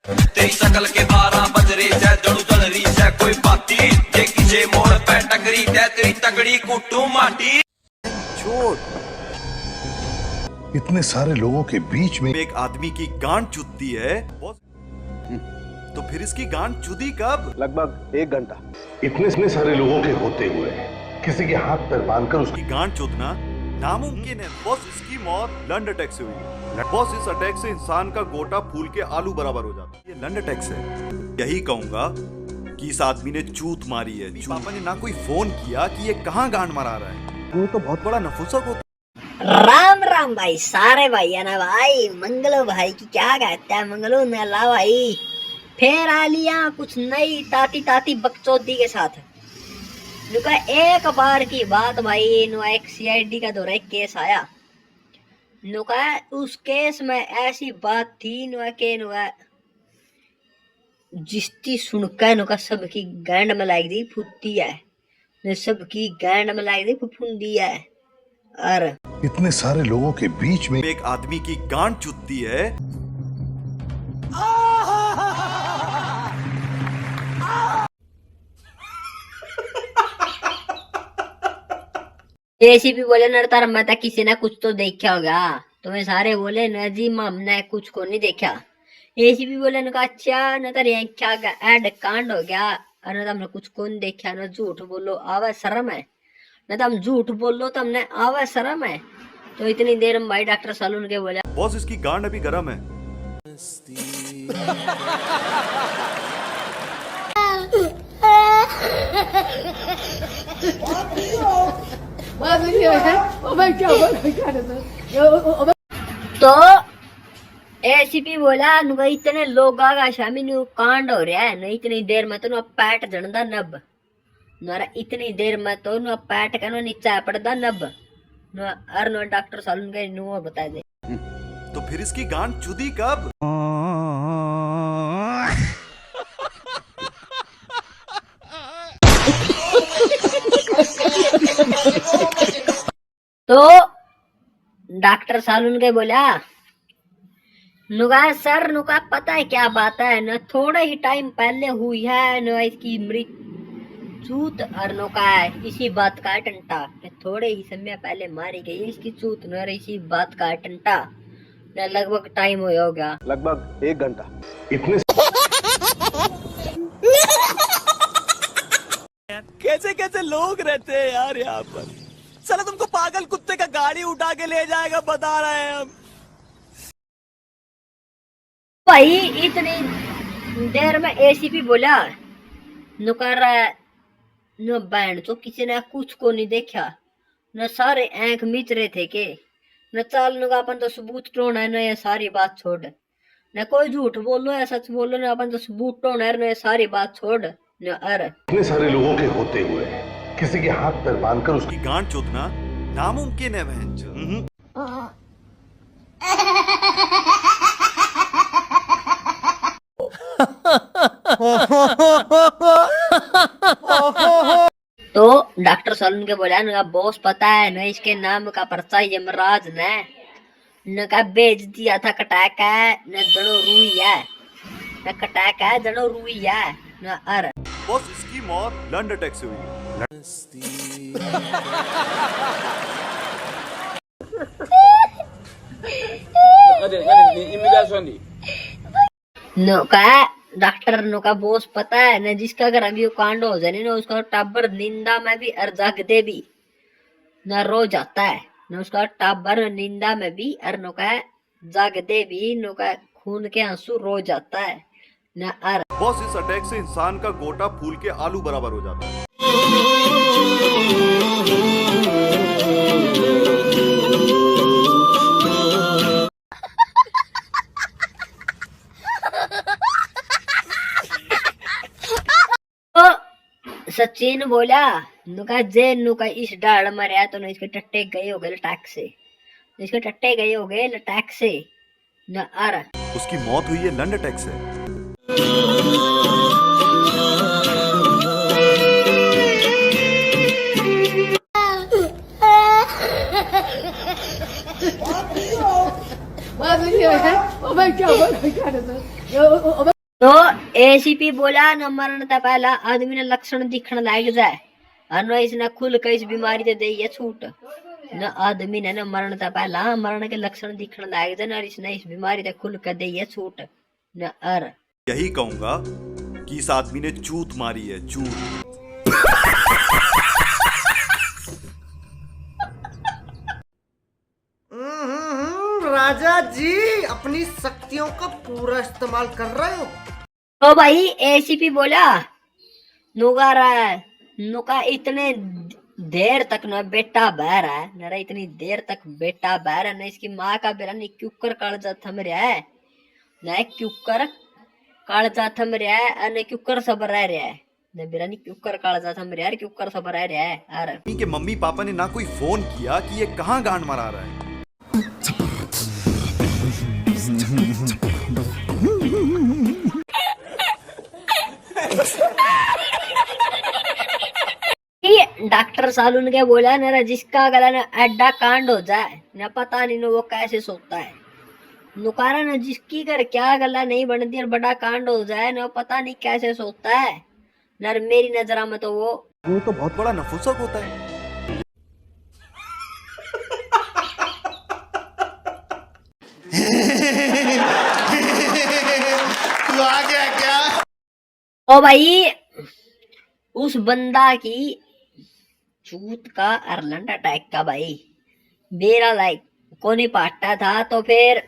तेरी शकल के 12 बजरे से जड़ू जल रही से कोई बाती ये किसे मोड़ पे टकरी ते तेरी तगड़ी कुटू माटी छोड़। इतने सारे लोगों के बीच में एक आदमी की गांड चुदती है बॉस, तो फिर इसकी गांड चुदी कब? लगभग 1 घंटा। इतने सारे लोगों के होते हुए किसी के हाथ पैर बांधकर उसकी उसकी गांड चुदना नामुमकिन है बॉस। इसकी मौत लंड अटैक से हुई है बॉस। इस अटैक से इंसान का गोटा फूल के आलू बराबर हो जाता है। ये लंड अटैक से यही कहूंगा कि इस आदमी ने चूत मारी है। पापा ने ना कोई फोन किया कि ये कहाँ गांड मरा रहा है। वो तो बहुत बड़ा नफुसक होता। राम राम भाई, सारे भाई है ना भाई। मंगलो भाई की क्या कहता है, मंगलो नला भाई फिर आ लिया कुछ नई ताती ताती बकचोदी के साथ। नुका एक बार की बात भाई, नुआ एक सीआईडी का दौरा एक केस आया। नुका उस केस में ऐसी बात थी नुआ के नुआ जिसती सुनकर नुका सबकी गांड में लाग दी फुट्टी है, ने सबकी गांड में लाग दी फुफुंदी है। और इतने सारे लोगों के बीच में एक आदमी की गांड चुदती है। एसीपी बोले न तार मैं तो किसी ने कुछ तो देखा होगा। तुम्हें सारे बोले न जी हमने कुछ को नहीं देखा। एसीपी बोले न कहा अच्छा न तार क्या ऐड कांड हो गया और न हमने कुछ को नहीं देखा। न झूठ बोलो आवा शर्म है, न तो हम झूठ बोलो तो हमने आवा शर्म है। तो इतनी देर में भाई डॉक्टर सलून के बोला बॉस इसकी गांड अभी गर्म है। तो एसीपी बोला नुका इतने लोग आगा शामी नु कांड हो रहा है न इतनी देर में तो नु पैट जनदा नब नारा इतनी देर में तो नु पैट का नीचा पड़दा नब नु और नु डॉक्टर सालून के नु बता दे। तो फिर इसकी गांड चुदी कब? तो डॉक्टर सालून के बोला नुका सर नुका पता है क्या बात है न थोड़े ही टाइम पहले हुई है न इसकी चूत और नुका इसी बात का टंटा थोड़े ही समय पहले मारी गई इसकी चूत न इसी बात का टंटा न लगभग टाइम होगा लगभग 1 घंटा। इतने कैसे कैसे लोग रहते हैं यार यहाँ पर। चलो तुमको पागल कुत्ते का गाड़ी उठा के ले जाएगा बता रहे हैं हम। भाई इतनी देर में एसीपी बोला नुकर न बैंड तो किसी ने कुछ को नहीं देखा न सारे आंख मीच रहे थे के न चाल नुका अपन तो सबूत टोना है न ये सारी बात छोड़ न कोई झूठ बोलो या सच बोलो न अपन तो सबूत टोना है न ये सारी बात छोड़ न अर इतने सारे लोगों के होते हुए किसी के हाथ पैर बांधकर उसकी उसकी गांड चुदना नामुमकिन है बहन। तो डॉक्टर सालून के बोला न बॉस पता है न इसके नाम का पर्चा यमराज ने का बेच दिया था कटाक है न जड़ो रुई है न कटाक है जड़ो रुई है न अर बॉस इसकी मौत लंड अटैक से हुई है। नौका डॉक्टर नौका बॉस पता है न जिसका अगर अभी कांड हो जाए ना उसका टाबर निंदा में भी और जागते भी न रो जाता है न उसका टाबर निंदा में भी और नौका जागते भी नौका खून के आंसू रो जाता है न अर बॉस इस अटैक से इंसान का गोटा फूल के आलू बराबर हो जाता है। सचिन बोला नुका जे नुका इस डाल मरिया तो न इसके टट्टे गए हो गए लटाक से, इसके टट्टे गए हो गए लटाक से न अर उसकी मौत हुई है लंड अटैक से। What? तो एसीपी बोला न मरण था पहला आदमी ने लक्षण दिखने लग जाए और न इसने खुल के इस बीमारी से दे ये छूट न आदमी ने न मरण था पहला मरण के लक्षण दिखने लग जाए और इसने इस बीमारी से खुल के दे ये छूट न अर यही कहूंगा कि इस आदमी ने चूत मारी है, चूत। राजा जी अपनी शक्तियों का पूरा इस्तेमाल कर रहे हो। तो भाई एसीपी बोला नुका इतने देर तक न बेटा बह रहा है न इतनी देर तक बेटा बह रहा है न इसकी माँ का बेरा नहीं क्यूकर कालजा थम रहा है न क्यूकर कालजा थम रहा है न क्यूकर सब रह रहा है न बेरा नहीं क्यूकर कालजा थम रहा है क्यूकर सब रह रहा है अरे कि मम्मी पापा ने ना कोई फोन किया कि ये कहाँ गांड मरा रहा है। डॉक्टर सालून के बोला न जिसका गला न अड्डा कांड हो जाए न पता नहीं न वो कैसे सोता है नुकारा न जिसकी कर क्या गला नहीं बनती और बड़ा कांड हो जाए न पता नहीं कैसे सोता है न मेरी नजरा में तो वो तो बहुत बड़ा नफुसक होता है। तू आ गया क्या? ओ भाई उस बंदा की चूत का अर्लेंट अटैक का भाई बेरा लाइक कोनी पाटा था तो फिर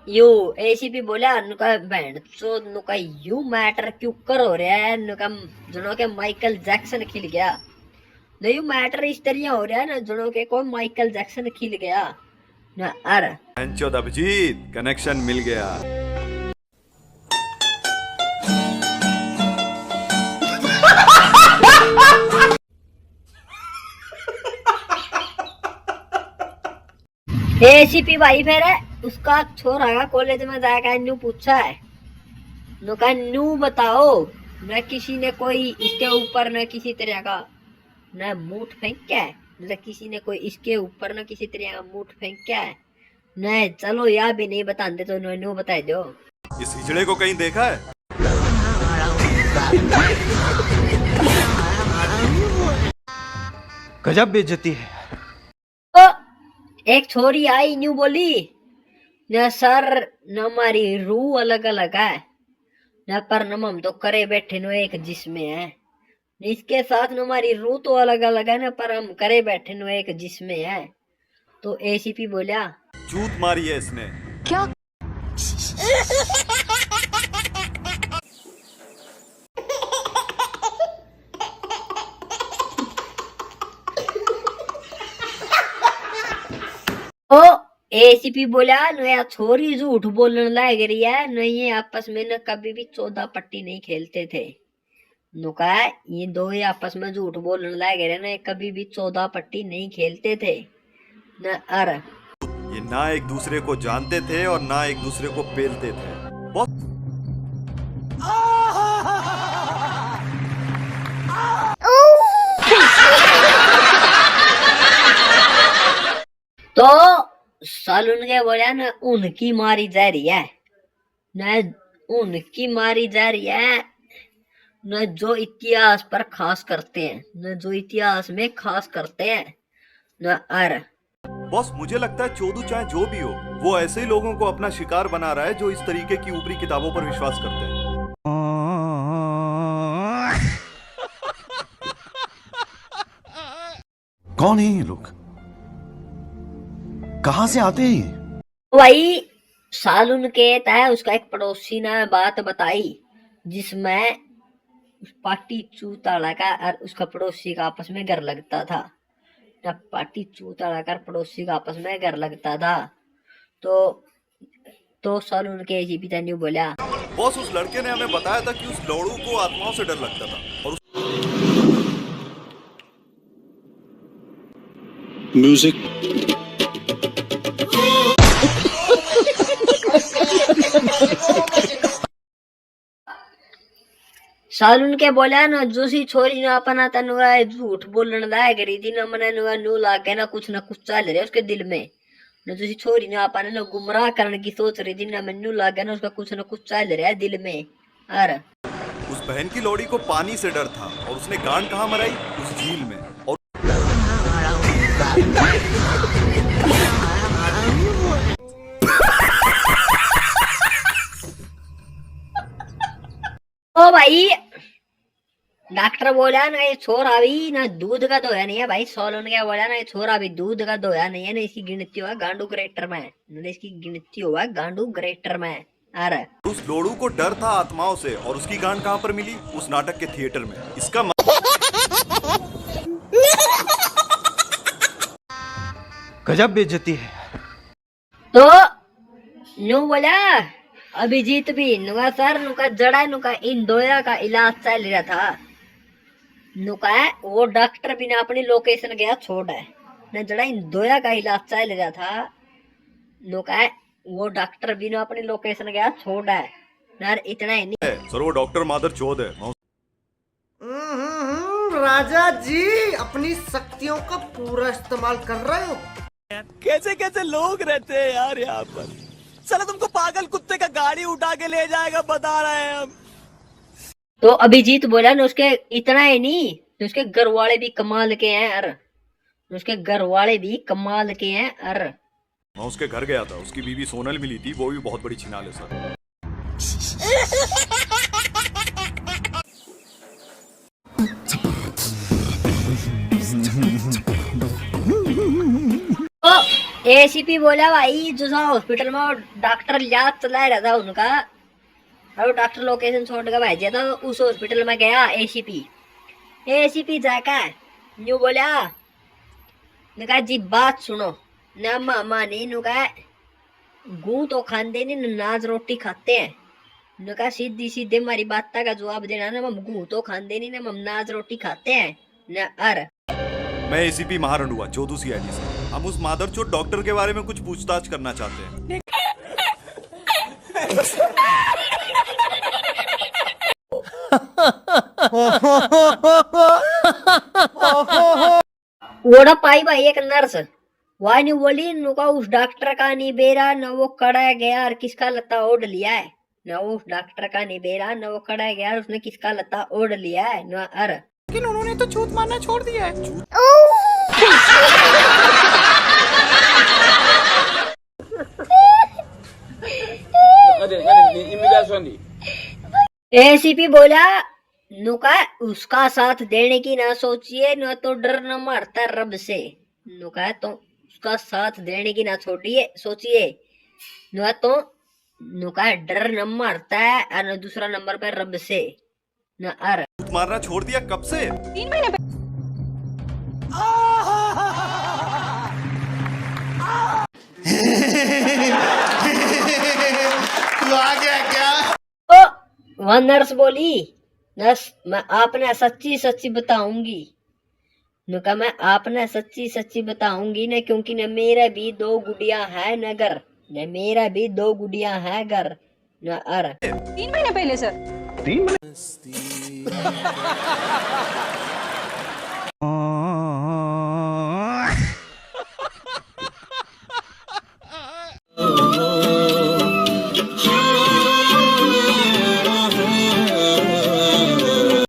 यू एसीपी बोला नुका बैंड तो नुका यू मैटर क्यों कर हो रहा है नुका जनो के माइकल जैक्सन खिल गया न यू मैटर इस तरह हो रहा है ना जनो के कोई माइकल जैक्सन खिल गया न अर अभिजीत कनेक्शन मिल गया। एसीपी भाई फिर उसका छोरा का कॉलेज में जाकर न्यू पूछा है नो का न्यू बताओ न किसी ने कोई इसके ऊपर न किसी तरह का न मूठ फेंका है न किसी ने कोई इसके ऊपर न किसी तरह का मूठ फेंका है न चलो यार भी नहीं बताते तो न्यू बता दो। इस हिजड़े को कहीं देखा है? गजब बेइज्जती है। तो एक छोरी आई न्यू बोली न सर न हमारी रूह अलग अलग है न पर न हम तो करे बैठे नो एक जिस्म है इसके साथ न हमारी रूह तो अलग अलग है न पर हम करे बैठे नो एक जिस्म है। तो एसीपी बोला चूत मारी है इसने। क्या? ओ एसीपी बोला नया छोरी झूठ बोलने लग रही है न ये आपस में न कभी भी 14 पट्टी नहीं खेलते थे नुका ये दो ही आपस में झूठ बोलने लग रहे न कभी भी 14 पट्टी नहीं खेलते थे न अर ये ना एक दूसरे को जानते थे और ना एक दूसरे को पेलते थे। तो सालून के बोला न उनकी मारी जा रही है न उनकी मारी जा रही है न जो इतिहास पर खास करते हैं न जो इतिहास में खास करते हैं न अर बॉस मुझे लगता है चोदू चाहे जो भी हो वो ऐसे ही लोगों को अपना शिकार बना रहा है जो इस तरीके की ऊपरी किताबों पर विश्वास करते हैं। कौन है ये लोग? कहां से आते हैं? वही सालून के तय उसका एक पड़ोसी ने बात बताई जिसमें उस पार्टी चूताड़ा का और उसका पड़ोसी का आपस में घर लगता था जब पार्टी चूताड़ा का पड़ोसी का आपस में घर लगता था तो सालून के जी पिता ने बोला बॉस उस लड़के ने हमें बताया था कि उस लौड़ू को आत्माओं से डर लगता था और म्यूजिक सालून के बोला ना जो सी छोरी ना अपना तनुआ झूठ बोलने लायक रही थी ना मने नुआ नू लागे ना कुछ चाल रहे उसके दिल में न तुसी छोरी ने आपने ना गुमराह करने की सोच रही थी, ना मैनू लगा ना उसका कुछ न कुछ चल रहा है दिल में। अरे उस बहन की लोड़ी को पानी से डर था और उसने गांड कहाँ मराई? उस झील में। और ओ भाई डॉक्टर बोला ना ये छोरा भी ना दूध का धोया नहीं है भाई। सोलन क्या बोला ना ये छोरा भी दूध का धोया नहीं है ना, इसकी गिनती हुआ गांडू ग्रेटर में, ना इसकी गिनती हुआ गांडू ग्रेटर में। अरे उस लोड़ू को डर था आत्माओं से और उसकी गांड कहाँ पर मिली? उस नाटक के थिएटर में। इसका गजब बेइज्जती है। तो नु बोला अभिजीत भी नुका सर नुका जड़ा नुका इन दोया का इलाज चल रहा था। नुका वो डॉक्टर भी ना अपनी लोकेशन गया छोड़ है न, जड़ा इन दोया का इलाज चल रहा था। नुका वो डॉक्टर भी ना अपनी लोकेशन गया छोड़ है यार, इतना ही नहीं है सर, वो डॉक्टर मादर चौध है। राजा जी अपनी शक्तियों का पूरा इस्तेमाल कर रहे हो। कैसे कैसे लोग रहते हैं यार यहाँ पर। चलो तुमको पागल कुत्ते का गाड़ी उठा के ले जाएगा, बता रहे हैं हम। तो अभिजीत बोला ना उसके इतना ही नहीं, तो उसके घर वाले भी कमाल के हैं। अर उसके घर वाले भी कमाल के हैं। अर मैं उसके घर गया था, उसकी बीवी सोनल मिली थी, वो भी बहुत बड़ी छिनाल है सर। तो एसीपी बोला भाई जो हॉस्पिटल में वो डॉक्टर इलाज चला रहा था उनका, और डॉक्टर लोकेशन छोड़ के भाई तो उस हॉस्पिटल में गया एसीपी जाकर न्यू बोला कहा जी बात सुनो ना, मामा ने नु कहा गू तो खाते नहीं नाज रोटी खाते हैं। नु कहा सीधी सीधे हमारी बात का जवाब देना ना, हम गू तो खाते नहीं ना, हम नाज रोटी खाते हैं ना। अर मैं एसीपी महारंडुआ चौधू सीआईडी से। हम उस मादरचोद डॉक्टर के बारे में कुछ पूछताछ करना चाहते हैं। वोड़ा पाई भाई एक नर्स वही नहीं बोली नुका उस डॉक्टर का नहीं बेरा न वो कड़ा गया और किसका लता ओढ़ लिया है, न वो उस डॉक्टर का नहीं बेरा न वो कड़ा गया और उसने किसका लता ओढ़ लिया है न। अर लेकिन उन्होंने तो छूत मारना छोड़ दिया है। एसीपी बोला नुका उसका साथ देने की ना सोचिए, न तो डर न मारता रब से। नुका तो उसका साथ देने की ना सोचिए, न तो नुका डर न मारता है और दूसरा नंबर पर रब से न। अर मारना छोड़ दिया कब से? 3 महीने पहले। तू आ गया क्या? ओ वह नर्स बोली नर्स मैं आपने सच्ची सच्ची बताऊंगी। नुका मैं आपने सच्ची सच्ची बताऊंगी न, क्योंकि न मेरा भी 2 गुड़िया है नगर, न मेरा भी 2 गुड़िया है घर न। अर 3 महीने पहले सर। 3 महीने